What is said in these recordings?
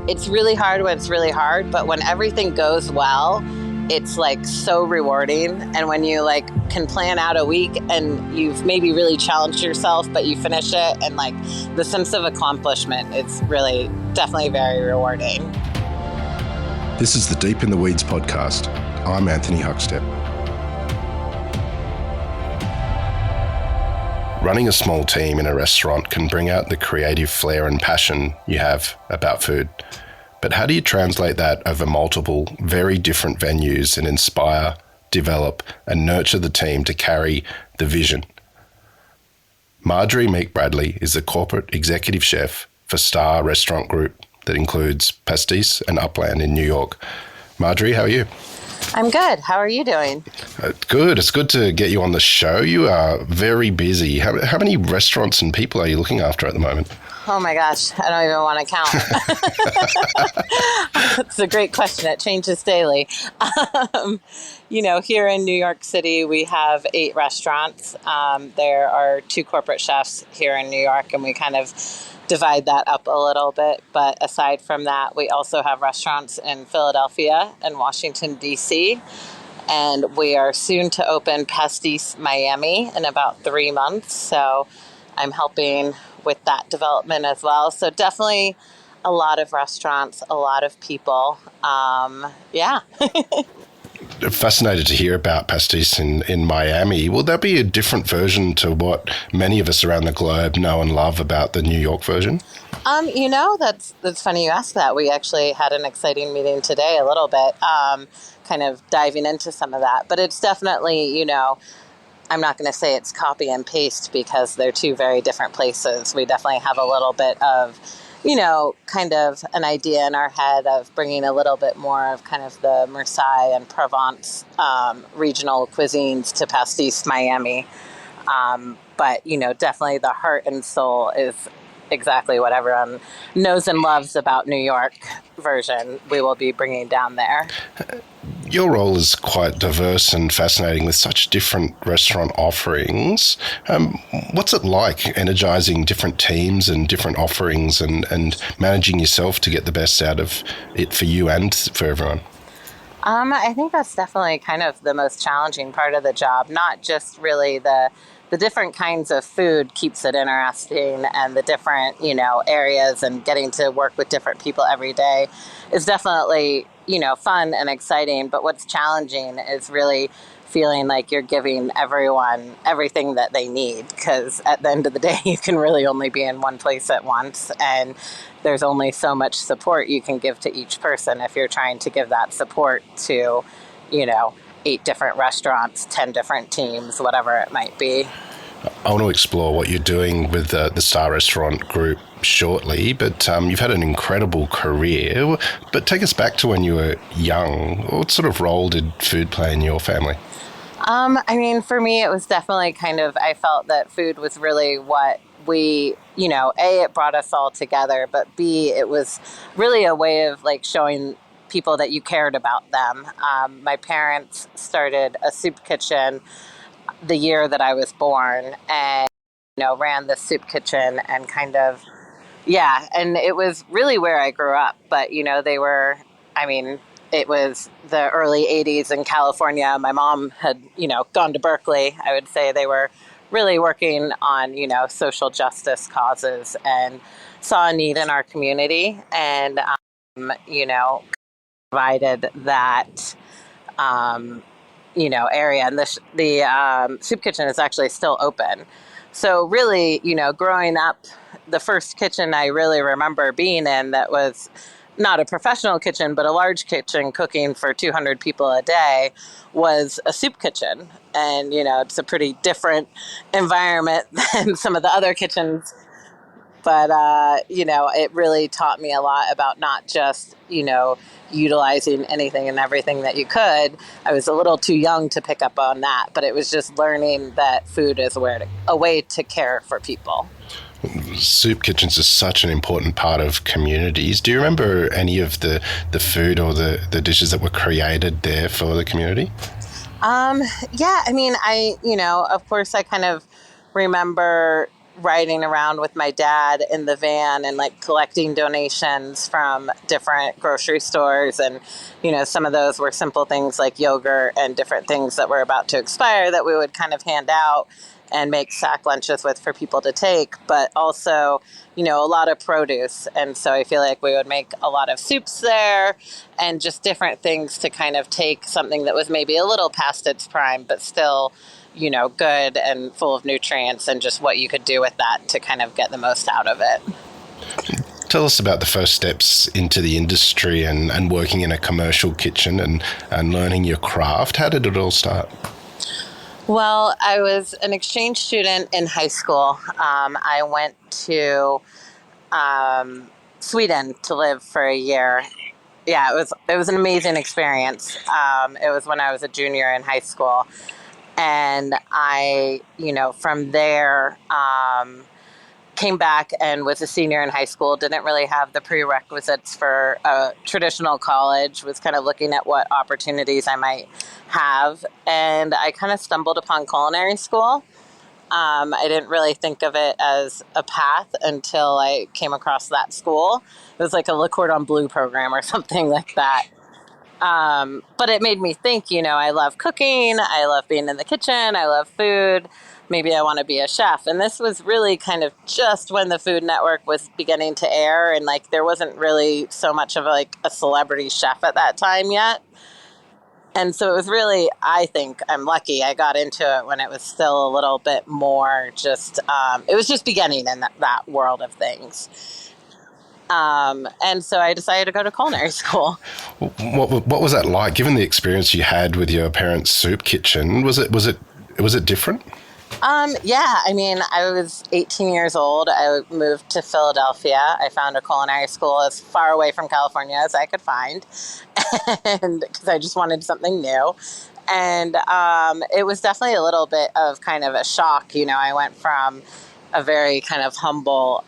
it's really hard when it's really hard, but when everything goes well, it's like so rewarding. And when you like can plan out a week and you've maybe really challenged yourself, but you finish it, and like the sense of accomplishment, it's really definitely very rewarding. This is the Deep in the Weeds podcast. I'm Anthony Huckstep. Running a small team in a restaurant can bring out the creative flair and passion you have about food. But how do you translate that over multiple, very different venues and inspire, develop, and nurture the team to carry the vision? Marjorie Meek-Bradley is the corporate executive chef for Starr Restaurant Group that includes Pastis and Upland in New York. Marjorie, how are you? I'm good. How are you doing? Good. It's good to get you on the show. You are very busy. How many restaurants and people are you looking after at the moment? Oh my gosh, I don't even want to count. It's a great question. It changes daily. Here in New York City, we have 8 restaurants. There are 2 corporate chefs here in New York, and we kind of divide that up a little bit. But aside from that, we also have restaurants in Philadelphia and Washington, D.C., and we are soon to open Pastis, Miami in about 3 months. So I'm helping with that development as well. So definitely a lot of restaurants, a lot of people. Yeah. Fascinated to hear about Pastis in Miami. Will that be a different version to what many of us around the globe know and love about the New York version? That's funny you asked that. We actually had an exciting meeting today a little bit, kind of diving into some of that. But it's definitely, I'm not going to say it's copy and paste because they're 2 very different places. We definitely have a little bit of, kind of an idea in our head of bringing a little bit more of kind of the Marseille and Provence regional cuisines to Pastis, Miami. But, definitely the heart and soul is exactly what everyone knows and loves about New York version we will be bringing down there. Your role is quite diverse and fascinating with such different restaurant offerings. What's it like energizing different teams and different offerings and managing yourself to get the best out of it for you and for everyone? I think that's definitely kind of the most challenging part of the job, not just really the different kinds of food keeps it interesting, and the different, areas and getting to work with different people every day is definitely, fun and exciting. But what's challenging is really feeling like you're giving everyone everything that they need, because at the end of the day, you can really only be in one place at once, and there's only so much support you can give to each person if you're trying to give that support to, 8 different restaurants, 10 different teams, whatever it might be. I want to explore what you're doing with the Starr Restaurant Group shortly, but you've had an incredible career. But take us back to when you were young. What sort of role did food play in your family? For me, it was definitely I felt that food was really what we, A, it brought us all together, but B, it was really a way of like showing people that you cared about them. My parents started a soup kitchen the year that I was born, and ran the soup kitchen and and it was really where I grew up. But they were, it was the early 80s in California. My mom had gone to Berkeley. I would say they were really working on social justice causes and saw a need in our community, and provided that area, and the soup kitchen is actually still open. So really, growing up, the first kitchen I really remember being in that was not a professional kitchen, but a large kitchen cooking for 200 people a day was a soup kitchen. And, it's a pretty different environment than some of the other kitchens. But, it really taught me a lot about not just, utilizing anything and everything that you could. I was a little too young to pick up on that, but it was just learning that food is a way to care for people. Soup kitchens are such an important part of communities. Do you remember any of the food or the dishes that were created there for the community? Of course I kind of remember riding around with my dad in the van and like collecting donations from different grocery stores. And, some of those were simple things like yogurt and different things that were about to expire that we would kind of hand out and make sack lunches with for people to take, but also, a lot of produce. And so I feel like we would make a lot of soups there and just different things to kind of take something that was maybe a little past its prime, but still, good and full of nutrients, and just what you could do with that to kind of get the most out of it. Tell us about the first steps into the industry and working in a commercial kitchen and learning your craft. How did it all start? Well, I was an exchange student in high school. I went to Sweden to live for a year. Yeah, it was an amazing experience. It was when I was a junior in high school. And I, from there, came back and was a senior in high school, didn't really have the prerequisites for a traditional college, was kind of looking at what opportunities I might have. And I kind of stumbled upon culinary school. I didn't really think of it as a path until I came across that school. It was like a Le Cordon Bleu program or something like that. But it made me think, I love cooking. I love being in the kitchen. I love food. Maybe I want to be a chef. And this was really kind of just when the Food Network was beginning to air. And like, there wasn't really so much of like a celebrity chef at that time yet. And so it was really, I think I'm lucky I got into it when it was still a little bit more just, it was just beginning in that world of things. And so I decided to go to culinary school. What was that like? Given the experience you had with your parents' soup kitchen, was it different? Yeah, I mean, I was 18 years old. I moved to Philadelphia. I found a culinary school as far away from California as I could find, and because I just wanted something new. And it was definitely a little bit of kind of a shock. I went from a very kind of humble,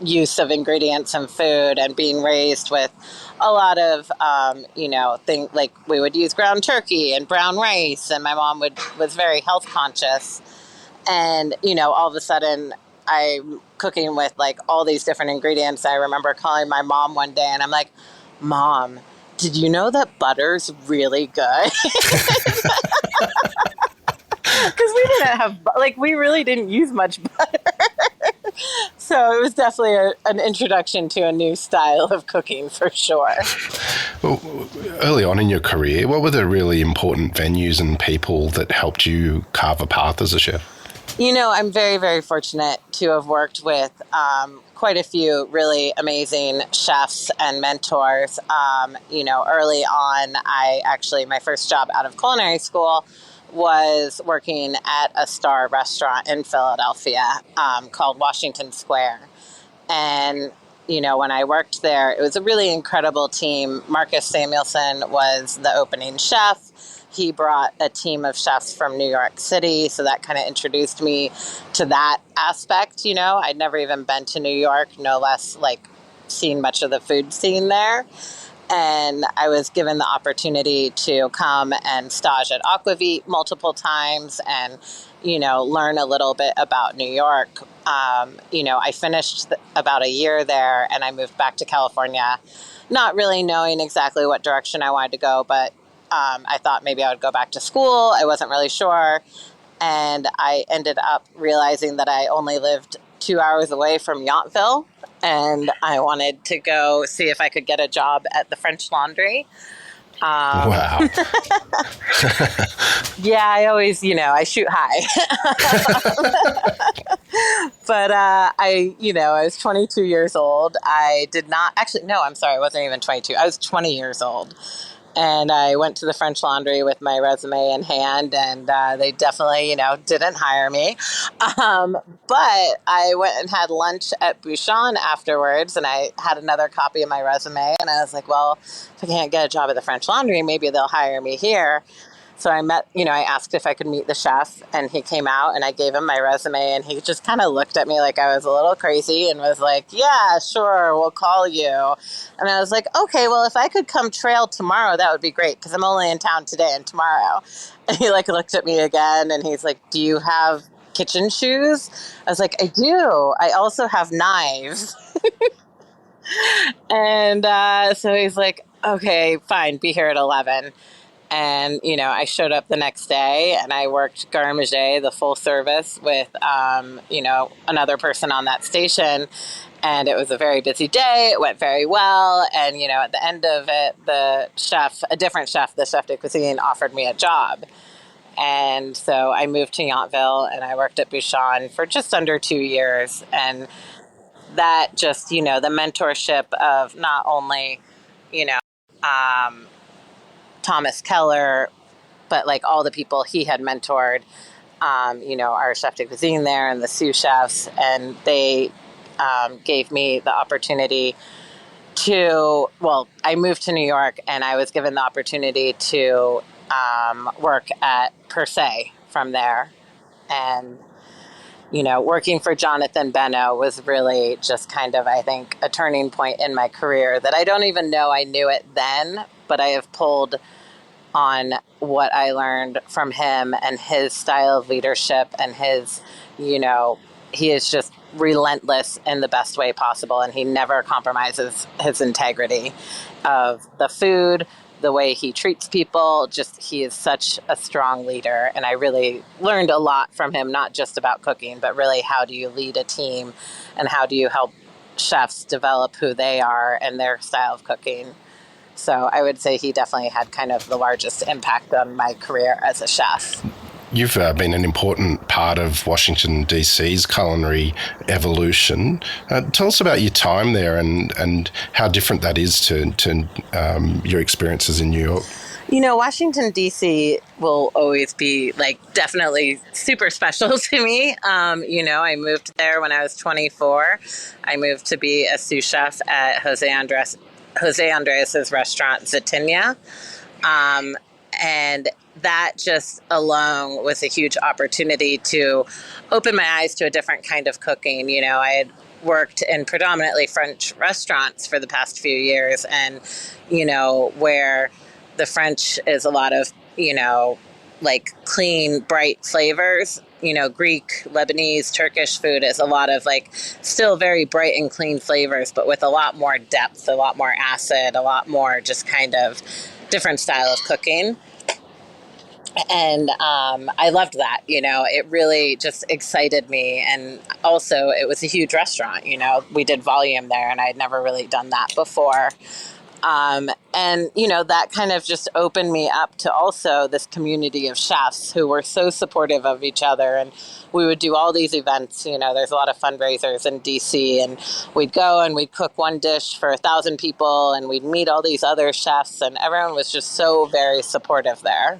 use of ingredients and food, and being raised with a lot of, things like we would use ground turkey and brown rice, and my mom was very health conscious. And, all of a sudden I'm cooking with like all these different ingredients. I remember calling my mom one day and I'm like, Mom, did you know that butter's really good? Because we didn't have, we really didn't use much butter. So it was definitely an introduction to a new style of cooking for sure. Well, early on in your career, what were the really important venues and people that helped you carve a path as a chef? I'm very, very fortunate to have worked with quite a few really amazing chefs and mentors. Early on, my first job out of culinary school was working at a Starr restaurant in Philadelphia called Washington Square. And, when I worked there, it was a really incredible team. Marcus Samuelson was the opening chef. He brought a team of chefs from New York City, so that kind of introduced me to that aspect. I'd never even been to New York, no less seen much of the food scene there. And I was given the opportunity to come and stage at Aquavit multiple times and, learn a little bit about New York. I finished about a year there and I moved back to California, not really knowing exactly what direction I wanted to go, but I thought maybe I would go back to school. I wasn't really sure. And I ended up realizing that I only lived 2 hours away from Yountville. And I wanted to go see if I could get a job at the French Laundry. Wow. Yeah, I always, I shoot high. But I was 22 years old. I did not, actually, no, I'm sorry, I wasn't even 22. I was 20 years old. And I went to the French Laundry with my resume in hand, and they definitely, didn't hire me. But I went and had lunch at Bouchon afterwards, and I had another copy of my resume, and I was like, well, if I can't get a job at the French Laundry, maybe they'll hire me here. So I I asked if I could meet the chef, and he came out, and I gave him my resume, and he just kind of looked at me like I was a little crazy and was like, yeah, sure, we'll call you. And I was like, okay, well, if I could come trail tomorrow, that would be great, because I'm only in town today and tomorrow. And he looked at me again, and he's like, do you have kitchen shoes? I was like, I do. I also have knives. And so he's like, okay, fine, be here at 11. And, I showed up the next day and I worked garde manger, the full service, with, another person on that station. And it was a very busy day. It went very well. And, at the end of it, a different chef, the chef de cuisine, offered me a job. And so I moved to Yountville and I worked at Bouchon for just under 2 years. And that just, the mentorship of not only, you know, um, Thomas Keller, but like all the people he had mentored, our chef de cuisine there and the sous chefs. And they gave me the opportunity I moved to New York and I was given the opportunity to work at Per Se from there. And, working for Jonathan Beno was really just kind of, I think, a turning point in my career that I don't even know I knew it then, but I have pulled on what I learned from him and his style of leadership and his, he is just relentless in the best way possible. And he never compromises his integrity of the food, the way he treats people. Just, he is such a strong leader. And I really learned a lot from him, not just about cooking, but really how do you lead a team and how do you help chefs develop who they are and their style of cooking. So I would say he definitely had kind of the largest impact on my career as a chef. You've been an important part of Washington, D.C.'s culinary evolution. Tell us about your time there and how different that is to your experiences in New York. Washington, D.C. will always be definitely super special to me. I moved there when I was 24. I moved to be a sous chef at Jose Andres's restaurant, Zitinia. And that just alone was a huge opportunity to open my eyes to a different kind of cooking. I had worked in predominantly French restaurants for the past few years, and, where the French is a lot of, clean, bright flavors. Greek, Lebanese, Turkish food is a lot of still very bright and clean flavors, but with a lot more depth, a lot more acid, a lot more just kind of different style of cooking. And I loved that. It really just excited me. And also it was a huge restaurant. We did volume there and I'd never really done that before. And, that kind of just opened me up to also this community of chefs who were so supportive of each other. And we would do all these events. There's a lot of fundraisers in DC, and we'd go and we'd cook one dish for 1,000 people, and we'd meet all these other chefs, and everyone was just so very supportive there.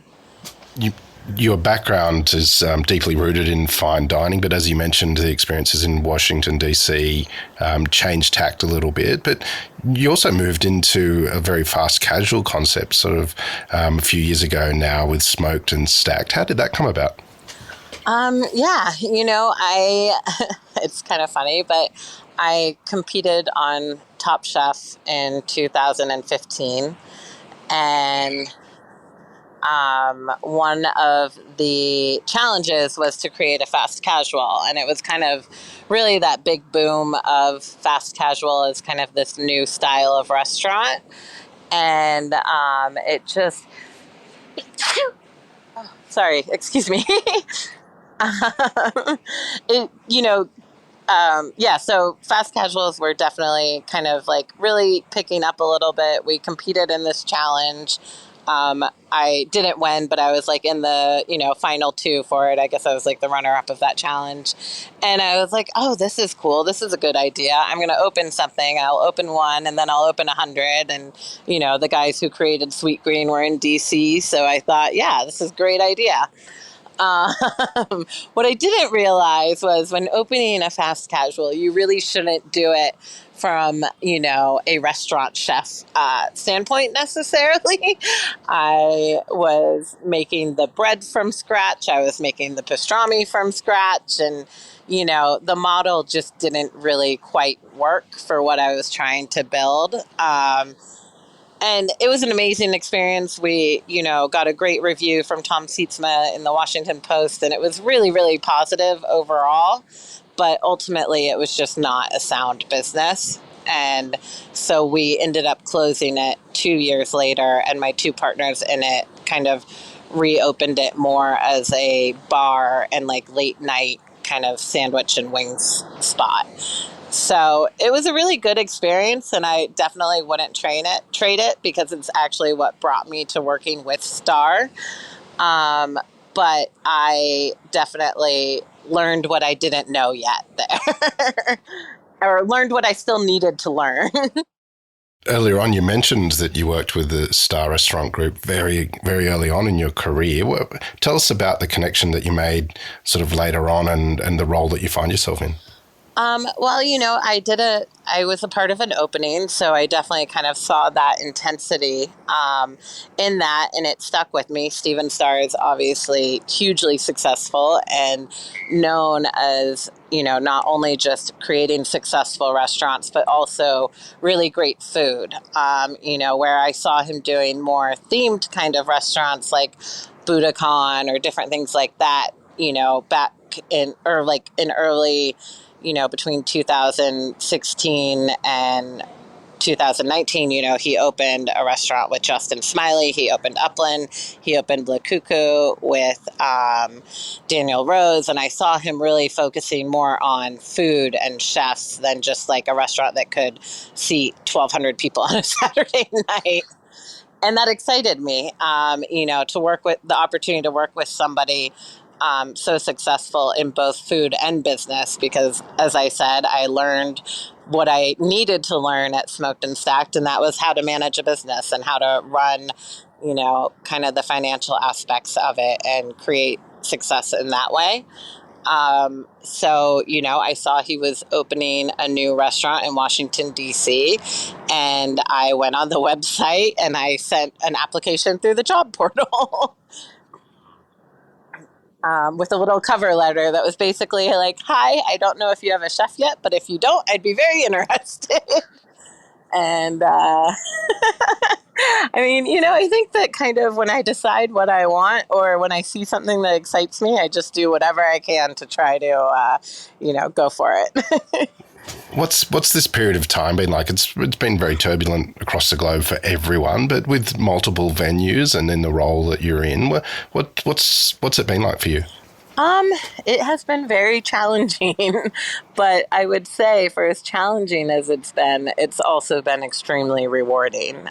Your background is deeply rooted in fine dining, but as you mentioned, the experiences in Washington, D.C. Changed tact a little bit, but you also moved into a very fast casual concept sort of a few years ago now with Smoked and Stacked. How did that come about? It's kind of funny, but I competed on Top Chef in 2015, and one of the challenges was to create a fast casual. And it was kind of really that big boom of fast casual as kind of this new style of restaurant. And it just, sorry, excuse me. So fast casuals were definitely kind of really picking up a little bit. We competed in this challenge. I didn't win, but I was in the, final two for it. I guess I was the runner up of that challenge. And I was like, oh, this is cool. This is a good idea. I'm going to open something. I'll open one and then I'll open 100. And, the guys who created Sweet Green were in DC. So I thought, yeah, this is a great idea. What I didn't realize was when opening a fast casual, you really shouldn't do it from, a restaurant chef standpoint necessarily. I was making the bread from scratch. I was making the pastrami from scratch. And, the model just didn't really quite work for what I was trying to build. And it was an amazing experience. We, got a great review from Tom Sietsma in the Washington Post, and it was really, really positive overall. But ultimately, it was just not a sound business. And so we ended up closing it 2 years later, and my two partners in it kind of reopened it more as a bar and like late night kind of sandwich and wings spot. So it was a really good experience, and I definitely wouldn't trade it because it's actually what brought me to working with Starr. Um, but I definitely learned what I didn't know yet there, or learned what I still needed to learn. Earlier on, you mentioned that you worked with the Starr Restaurant Group very, very early on in your career. Tell us about the connection that you made sort of later on and the role that you find yourself in. Well, I was a part of an opening, so I definitely kind of saw that intensity in that, and it stuck with me. Steven Starr is obviously hugely successful and known as, not only just creating successful restaurants, but also really great food. Where I saw him doing more themed kind of restaurants like Budokan or different things like that, back in, or like in early between 2016 and 2019, he opened a restaurant with Justin Smiley. He opened Upland. He opened Le Cuckoo with Daniel Rose. And I saw him really focusing more on food and chefs than just like a restaurant that could seat 1,200 people on a Saturday night. And that excited me, to work with the opportunity to work with somebody so successful in both food and business, because as I said, I learned what I needed to learn at Smoked and Stacked, and that was how to manage a business and how to run, kind of the financial aspects of it and create success in that way. I saw he was opening a new restaurant in Washington, D.C., and I went on the website and I sent an application through the job portal. With a little cover letter that was basically like, "Hi, I don't know if you have a chef yet, but if you don't, I'd be very interested." And I think that kind of when I decide what I want or when I see something that excites me, I just do whatever I can to try to, go for it. What's this period of time been like? It's been very turbulent across the globe for everyone, but with multiple venues and in the role that you're in, what's it been like for you? It has been very challenging, but I would say for as challenging as it's also been extremely rewarding.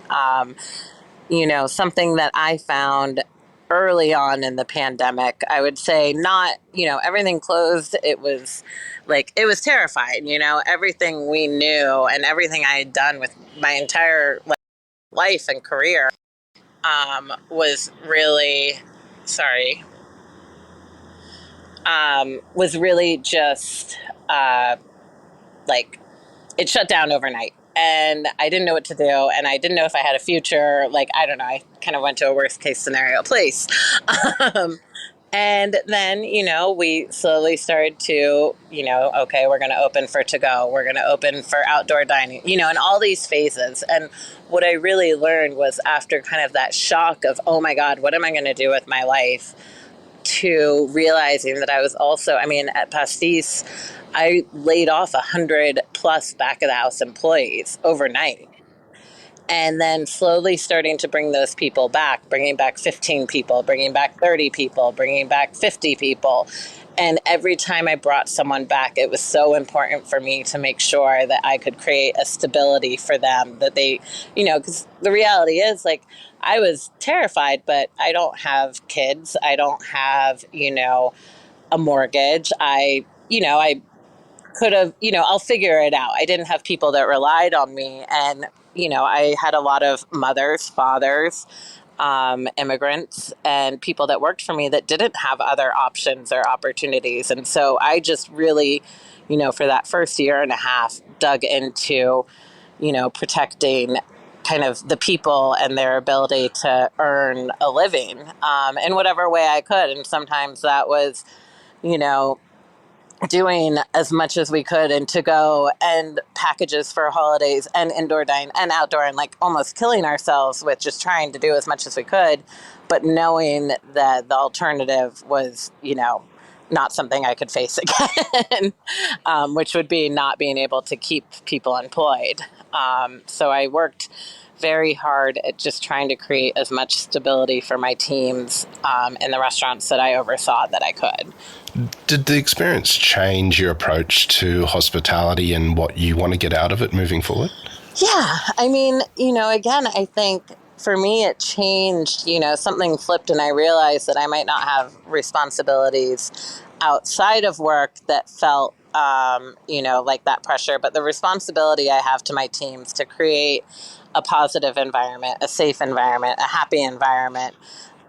Something that I found early on in the pandemic, I would say not, everything closed. It was terrifying, everything we knew and everything I had done with my entire life and career, was really, sorry, was really just, like it shut down overnight, and I didn't know what to do, and I didn't know if I had a future. Like, I don't know, I kind of went to a worst case scenario place. um, and then, we slowly started to, okay, we're going to open for to go, we're going to open for outdoor dining, and all these phases. And what I really learned was, after kind of that shock of, oh my God, what am I going to do with my life, to realizing that I was also, at Pastis, I laid off 100 plus back of the house employees overnight. And then slowly starting to bring those people back, bringing back 15 people, bringing back 30 people, bringing back 50 people. And every time I brought someone back, it was so important for me to make sure that I could create a stability for them, that they, because the reality is, like, I was terrified, but I don't have kids. I don't have, a mortgage. I could have, I'll figure it out. I didn't have people that relied on me. And, I had a lot of mothers, fathers, immigrants, and people that worked for me that didn't have other options or opportunities. And so I just really, for that first year and a half, dug into, protecting kind of the people and their ability to earn a living, in whatever way I could. And sometimes that was, you know, doing as much as we could and to go and packages for holidays and indoor dining and outdoor and like almost killing ourselves with just trying to do as much as we could, but knowing that the alternative was, not something I could face again, which would be not being able to keep people employed. So I worked very hard at just trying to create as much stability for my teams in the restaurants that I oversaw that I could. Did the experience change your approach to hospitality and what you want to get out of it moving forward? Yeah. I mean, again, I think for me it changed, something flipped and I realized that I might not have responsibilities outside of work that felt, like that pressure, but the responsibility I have to my teams to create a positive environment, a safe environment, a happy environment.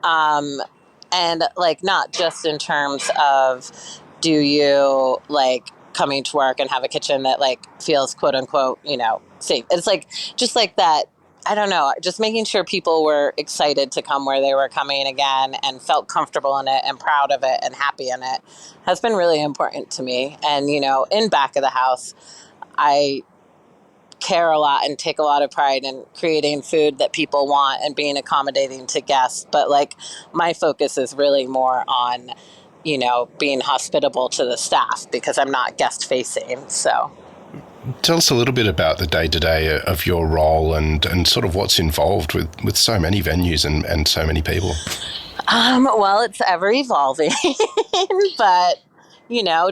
Um, and like not just in terms of do you like coming to work and have a kitchen that like feels quote unquote safe. It's like just like that. I don't know, just making sure people were excited to come where they were coming again and felt comfortable in it and proud of it and happy in it has been really important to me. And in back of the house, I care a lot and take a lot of pride in creating food that people want and being accommodating to guests. But like my focus is really more on, being hospitable to the staff because I'm not guest facing. So Tell us a little bit about the day-to-day of your role and sort of what's involved with so many venues and so many people. Well, it's ever evolving, but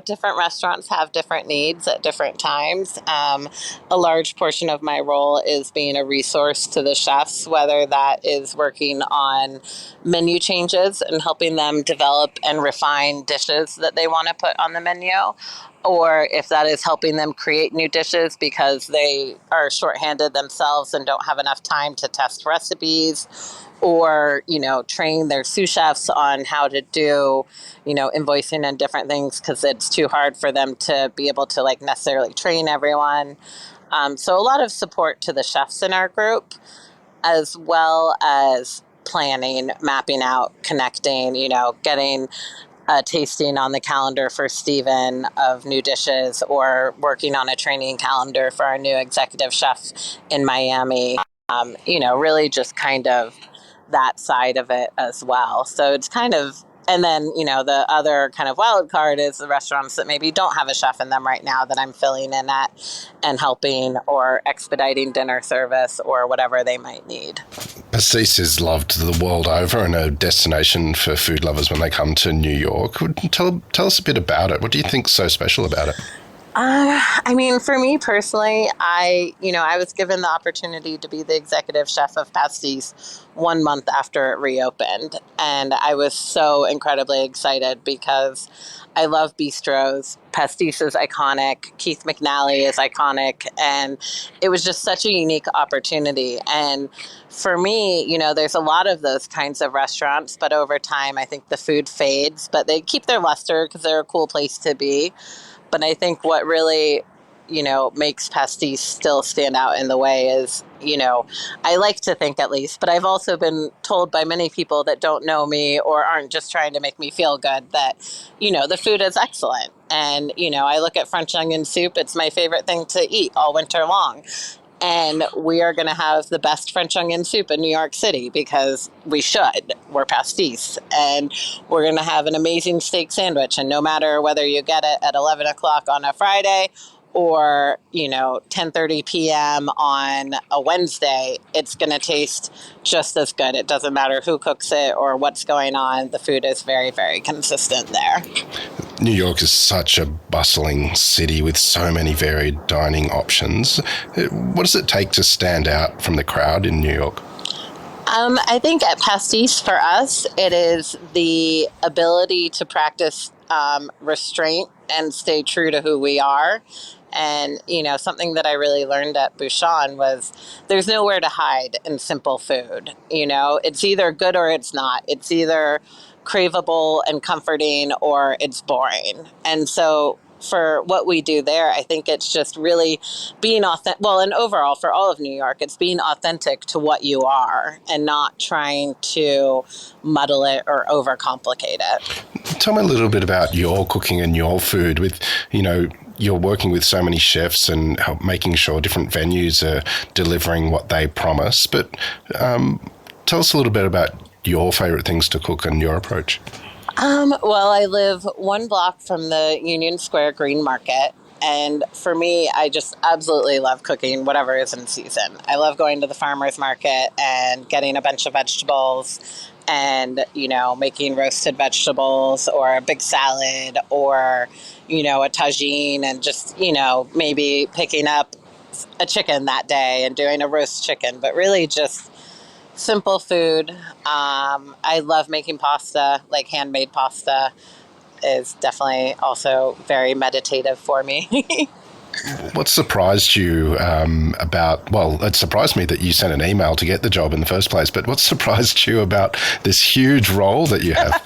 different restaurants have different needs at different times. A large portion of my role is being a resource to the chefs, whether that is working on menu changes and helping them develop and refine dishes that they want to put on the menu, or if that is helping them create new dishes because they are shorthanded themselves and don't have enough time to test recipes, or train their sous chefs on how to do invoicing and different things because it's too hard for them to be able to like necessarily train everyone. So a lot of support to the chefs in our group, as well as planning, mapping out, connecting, getting a tasting on the calendar for Steven of new dishes, or working on a training calendar for our new executive chef in Miami. Really just kind of that side of it as well. So it's kind of, and then, the other kind of wild card is the restaurants that maybe don't have a chef in them right now that I'm filling in at and helping or expediting dinner service or whatever they might need. Pastis is loved the world over and a destination for food lovers when they come to New York. Tell us a bit about it. What do you think's so special about it? I mean, for me personally, I was given the opportunity to be the executive chef of Pastis 1 month after it reopened. And I was so incredibly excited because I love bistros. Pastis is iconic. Keith McNally is iconic. And it was just such a unique opportunity. And for me, there's a lot of those kinds of restaurants, but over time, I think the food fades, but they keep their luster because they're a cool place to be. But I think what really, makes Pastis still stand out in the way is, I like to think at least, but I've also been told by many people that don't know me or aren't just trying to make me feel good that, the food is excellent. And, I look at French onion soup. It's my favorite thing to eat all winter long. And we are going to have the best French onion soup in New York City because we should. We're Pastis. And we're going to have an amazing steak sandwich. And no matter whether you get it at 11 o'clock on a Friday or, 10:30 p.m. on a Wednesday, it's going to taste just as good. It doesn't matter who cooks it or what's going on. The food is very, very consistent there. New York is such a bustling city with so many varied dining options. What does it take to stand out from the crowd in New York? I think at Pastis, for us, it is the ability to practice restraint and stay true to who we are. And, something that I really learned at Bouchon was there's nowhere to hide in simple food. It's either good or it's not. It's either craveable and comforting or it's boring. And so for what we do there, I think it's just really being authentic. Well, and overall for all of New York, it's being authentic to what you are and not trying to muddle it or overcomplicate it. Tell me a little bit about your cooking and your food with, you're working with so many chefs and making sure different venues are delivering what they promise. But tell us a little bit about your favourite things to cook and your approach. Well, I live one block from the Union Square Green Market. And for me, I just absolutely love cooking whatever is in season. I love going to the farmer's market and getting a bunch of vegetables and, making roasted vegetables or a big salad or, a tagine and just, maybe picking up a chicken that day and doing a roast chicken, but really just simple food. I love making pasta, like handmade pasta is definitely also very meditative for me. What surprised you it surprised me that you sent an email to get the job in the first place, but what surprised you about this huge role that you have?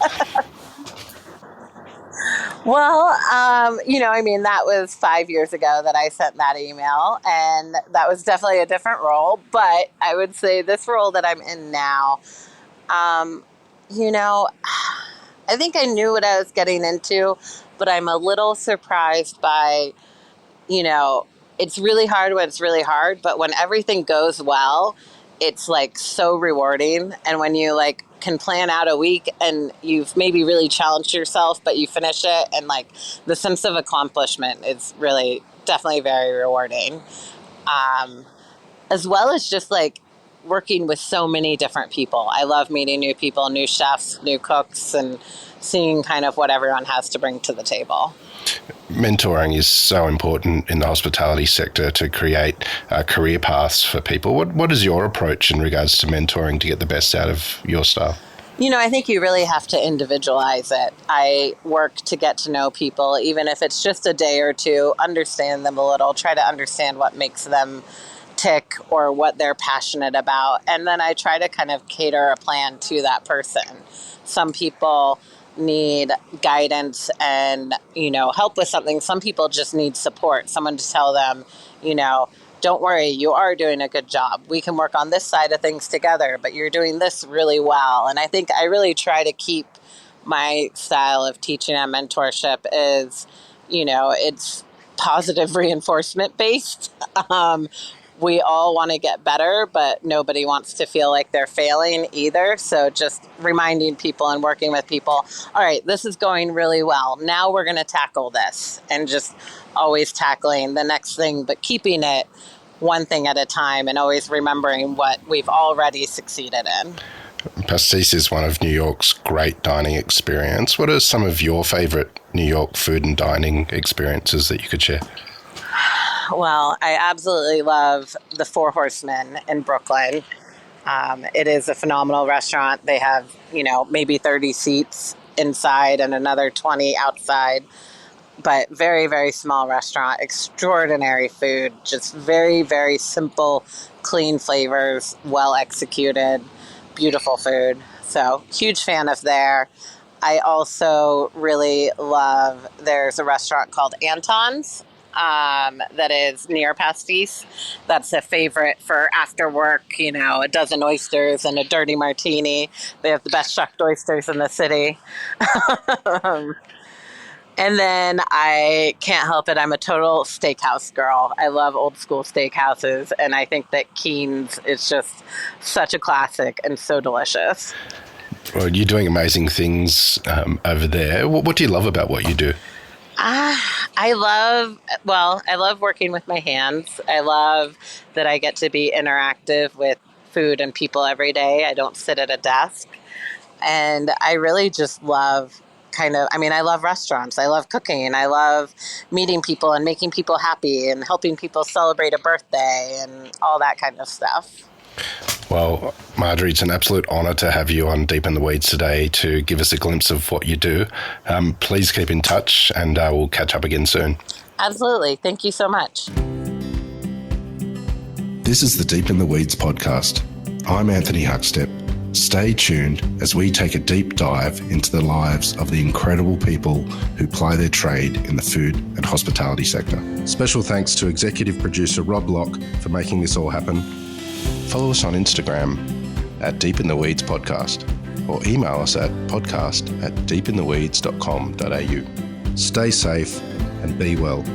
Well, that was 5 years ago that I sent that email, and that was definitely a different role, but I would say this role that I'm in now, I think I knew what I was getting into, but I'm a little surprised by, it's really hard when it's really hard, but when everything goes well, it's like so rewarding. And when you can plan out a week and you've maybe really challenged yourself, but you finish it, and the sense of accomplishment is really definitely very rewarding. As well as just working with so many different people. I love meeting new people, new chefs, new cooks, and seeing kind of what everyone has to bring to the table. Mentoring is so important in the hospitality sector to create career paths for people. What is your approach in regards to mentoring to get the best out of your staff? I think you really have to individualize it. I work to get to know people, even if it's just a day or two, understand them a little, try to understand what makes them tick or what they're passionate about. And then I try to kind of cater a plan to that person. Some people need guidance and, help with something. Some people just need support, someone to tell them, don't worry, you are doing a good job. We can work on this side of things together, but you're doing this really well. And I think I really try to keep my style of teaching and mentorship is, it's positive reinforcement based. We all want to get better, but nobody wants to feel like they're failing either. So just reminding people and working with people, all right, this is going really well. Now we're going to tackle this, and just always tackling the next thing, but keeping it one thing at a time and always remembering what we've already succeeded in. Pastis is one of New York's great dining experience. What are some of your favorite New York food and dining experiences that you could share? Well, I absolutely love the Four Horsemen in Brooklyn. It is a phenomenal restaurant. They have, maybe 30 seats inside and another 20 outside, but very, very small restaurant, extraordinary food, just very, very simple, clean flavors, well executed, beautiful food. So huge fan of there. I also really love, there's a restaurant called Anton's. That is near Pastis. That's a favorite for after work, a dozen oysters and a dirty martini. They have the best shucked oysters in the city. And then I can't help it. I'm a total steakhouse girl. I love old school steakhouses. And I think that Keen's is just such a classic and so delicious. Well, you're doing amazing things over there. What do you love about what you do? I love working with my hands. I love that I get to be interactive with food and people every day. I don't sit at a desk. And I really just love I love restaurants. I love cooking. I love meeting people and making people happy and helping people celebrate a birthday and all that kind of stuff. Well, Marjorie, it's an absolute honour to have you on Deep in the Weeds today to give us a glimpse of what you do. Please keep in touch, and we'll catch up again soon. Absolutely. Thank you so much. This is the Deep in the Weeds podcast. I'm Anthony Huckstep. Stay tuned as we take a deep dive into the lives of the incredible people who ply their trade in the food and hospitality sector. Special thanks to executive producer Rob Locke for making this all happen. Follow us on Instagram at Deep in the Weeds Podcast, or email us at podcast@deepintheweeds.com.au. Stay safe and be well.